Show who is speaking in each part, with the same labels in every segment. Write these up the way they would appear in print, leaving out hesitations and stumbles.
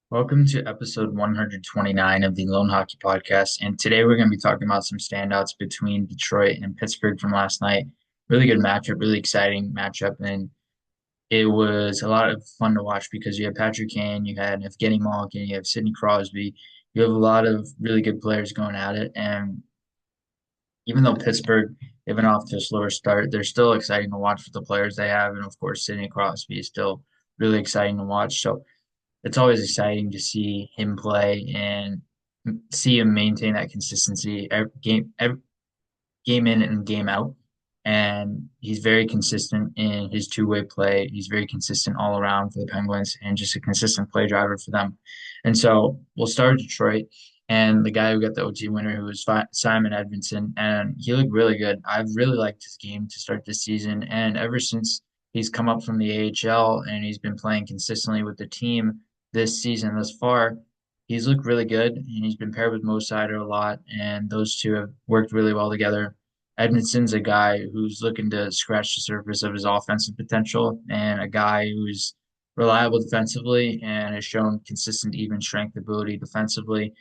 Speaker 1: Welcome to episode 129 of the Lone Hockey Podcast. And today we're going to be talking about some standouts between Detroit and Pittsburgh from last night. Really good matchup, really exciting matchup. And it was a lot of fun to watch because you had Patrick Kane, you had Evgeny Malkin, you have Sidney Crosby. You have a lot of really good players going at it. And even though Pittsburgh, they've been off to a slower start, they're still exciting to watch with the players they have. And of course, Sidney Crosby is still really exciting to watch. So it's always exciting to see him play and see him maintain that consistency every game in and game out. And he's very consistent in his two-way play. He's very consistent all around for the Penguins and just a consistent play driver for them. And so we'll start with Detroit and the guy who got the OT winner, who was Simon Edvinsson, and he looked really good. I've really liked his game to start this season, and ever since he's come up from the AHL and he's been playing consistently with the team this season thus far, he's looked really good, and he's been paired with Mo Seider a lot, and those two have worked really well together. Edmondson's a guy who's looking to scratch the surface of his offensive potential and a guy who's reliable defensively and has shown consistent even strength ability defensively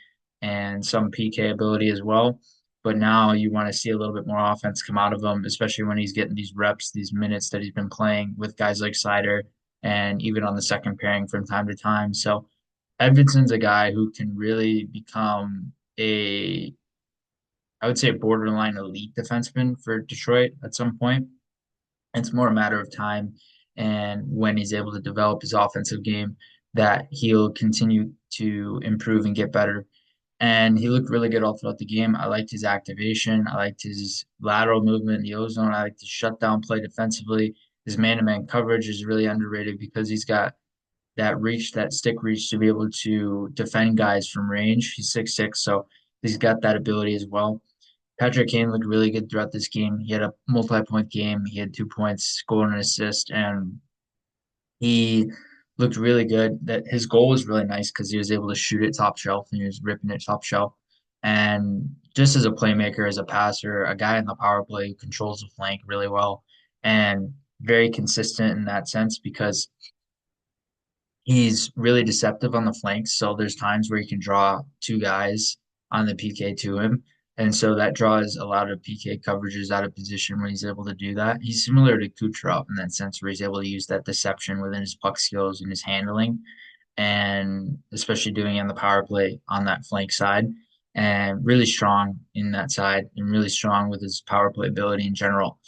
Speaker 1: and some PK ability as well. But now you want to see a little bit more offense come out of him, especially when he's getting these reps, these minutes that he's been playing with guys like Sider and even on the second pairing from time to time. So Edmondson's a guy who can really become a I would say, a borderline elite defenseman for Detroit at some point. It's more a matter of time and when he's able to develop his offensive game that he'll continue to improve and get better. And he looked really good all throughout the game. I liked his activation. I liked his lateral movement in the ozone. I liked his shutdown play defensively. His man-to-man coverage is really underrated because he's got that reach, that stick reach to be able to defend guys from range. He's 6'6", so he's got that ability as well. Patrick Kane looked really good throughout this game. He had a multi-point game. He had 2 points, goal, and an assist, and he looked really good. That his goal was really nice because he was able to shoot it top shelf and he was ripping it top shelf. And just as a playmaker, as a passer, a guy in the power play who controls the flank really well and very consistent in that sense because he's really deceptive on the flanks. So there's times where he can draw two guys on the PK to him. And so that draws a lot of PK coverages out of position when he's able to do that. He's similar to Kucherov in that sense, where he's able to use that deception within his puck skills and his handling, and especially doing it on the power play on that flank side. And really strong in that side, and really strong with his power play ability in general.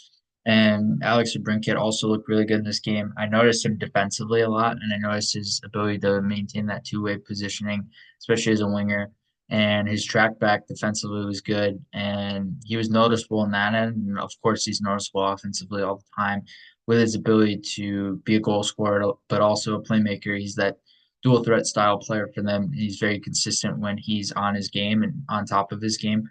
Speaker 1: And Alex Brinkett also looked really good in this game. I noticed him defensively a lot, and I noticed his ability to maintain that two-way positioning, especially as a winger. And his track back defensively was good, and he was noticeable in that end. And of course, he's noticeable offensively all the time with his ability to be a goal scorer, but also a playmaker. He's that dual threat style player for them. He's very consistent when he's on his game and on top of his game.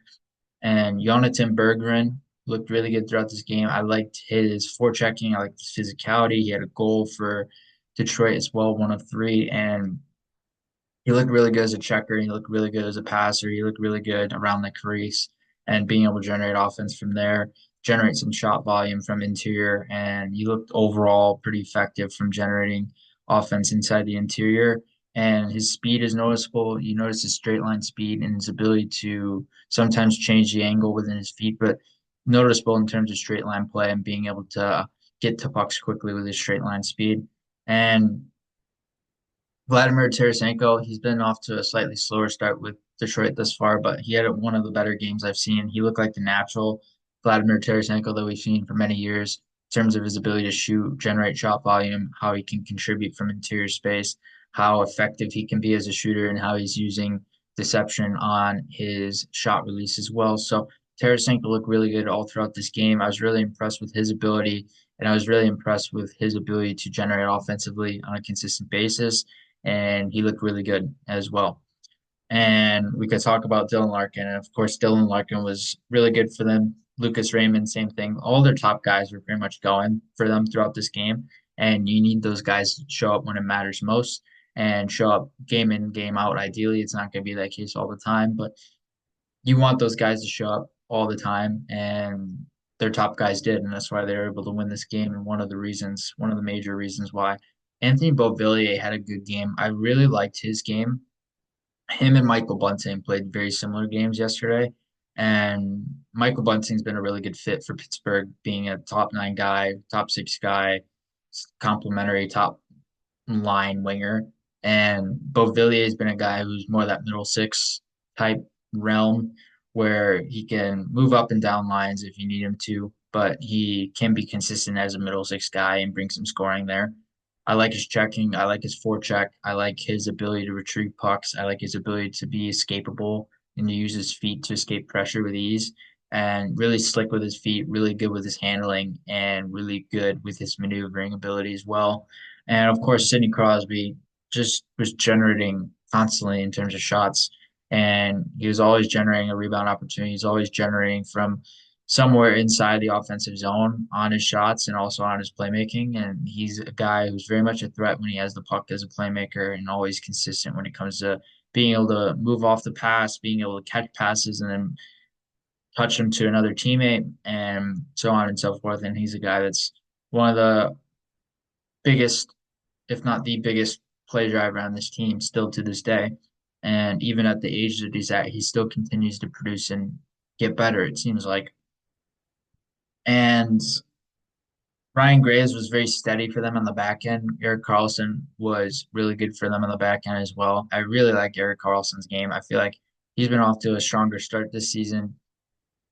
Speaker 1: And Jonathan Berggren looked really good throughout this game. I liked his forechecking. I liked his physicality. He had a goal for Detroit as well, one of three. And he looked really good as a checker. He looked really good as a passer. He looked really good around the crease and being able to generate offense from there, generate some shot volume from interior. And he looked overall pretty effective from generating offense inside the interior. And his speed is noticeable. You notice his straight line speed and his ability to sometimes change the angle within his feet, but noticeable in terms of straight line play and being able to get to pucks quickly with his straight line speed. And Vladimir Tarasenko, he's been off to a slightly slower start with Detroit thus far, but he had one of the better games I've seen. He looked like the natural Vladimir Tarasenko that we've seen for many years in terms of his ability to shoot, generate shot volume, how he can contribute from interior space, how effective he can be as a shooter, and how he's using deception on his shot release as well. So Tarasenko looked really good all throughout this game. I was really impressed with his ability, and I was really impressed with his ability to generate offensively on a consistent basis and he looked really good as well. And we could talk about Dylan Larkin. And of course, Dylan Larkin was really good for them. Lucas Raymond, same thing. All their top guys were pretty much going for them throughout this game. And you need those guys to show up when it matters most and show up game in, game out. Ideally, it's not going to be that case all the time, but you want those guys to show up all the time. And their top guys did. And that's why they were able to win this game. And one of the reasons, one of the major reasons why. Anthony Beauvillier had a good game. I really liked his game. Him and Michael Bunting played very similar games yesterday, and Michael Bunting's been a really good fit for Pittsburgh, being a top nine guy, top six guy, complimentary top line winger. And Beauvillier has been a guy who's more that middle six type realm where he can move up and down lines if you need him to, but he can be consistent as a middle six guy and bring some scoring there. I like his checking. I like his forecheck. I like his ability to retrieve pucks. I like his ability to be escapable and to use his feet to escape pressure with ease. And really slick with his feet, really good with his handling, and really good with his maneuvering ability as well. And of course, Sidney Crosby just was generating constantly in terms of shots. And he was always generating a rebound opportunity. He's always generating from somewhere inside the offensive zone on his shots and also on his playmaking. And he's a guy who's very much a threat when he has the puck as a playmaker and always consistent when it comes to being able to move off the pass, being able to catch passes and then touch them to another teammate and so on and so forth. And he's a guy that's one of the biggest, if not the biggest, play driver on this team still to this day. And even at the age that he's at, he still continues to produce and get better, it seems like. And Ryan Graves was very steady for them on the back end. Eric Carlson was really good for them on the back end as well. I really like Eric Carlson's game. I feel like he's been off to a stronger start this season.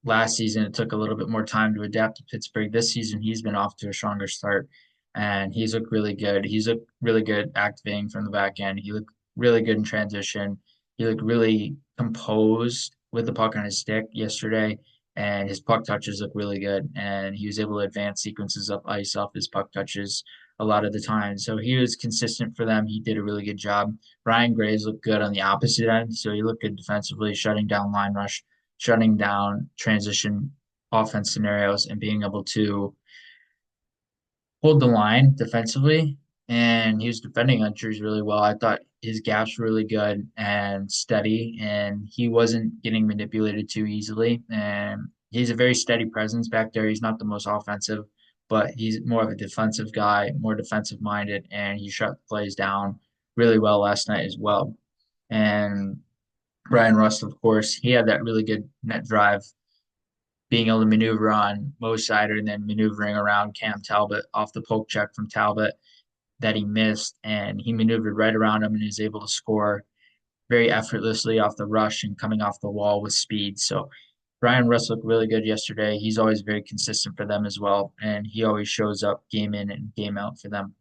Speaker 1: Last season, it took a little bit more time to adapt to Pittsburgh. This season, he's been off to a stronger start, and he's looked really good. He's looked really good activating from the back end. He looked really good in transition. He looked really composed with the puck on his stick yesterday, and his puck touches look really good. And he was able to advance sequences up ice off his puck touches a lot of the time. So he was consistent for them. He did a really good job. Ryan Graves looked good on the opposite end, so he looked good defensively, shutting down line rush, shutting down transition offense scenarios and being able to hold the line defensively. And he was defending entries really well. I thought his gaps were really good and steady, and he wasn't getting manipulated too easily. And he's a very steady presence back there. He's not the most offensive, but he's more of a defensive guy, more defensive minded, and he shut plays down really well last night as well. And Brian Rust, of course, he had that really good net drive, being able to maneuver on Mo Seider and then maneuvering around Cam Talbot off the poke check from Talbot that he missed. And he maneuvered right around him and he was able to score very effortlessly off the rush and coming off the wall with speed. So Brian Rust looked really good yesterday. He's always very consistent for them as well. And he always shows up game in and game out for them.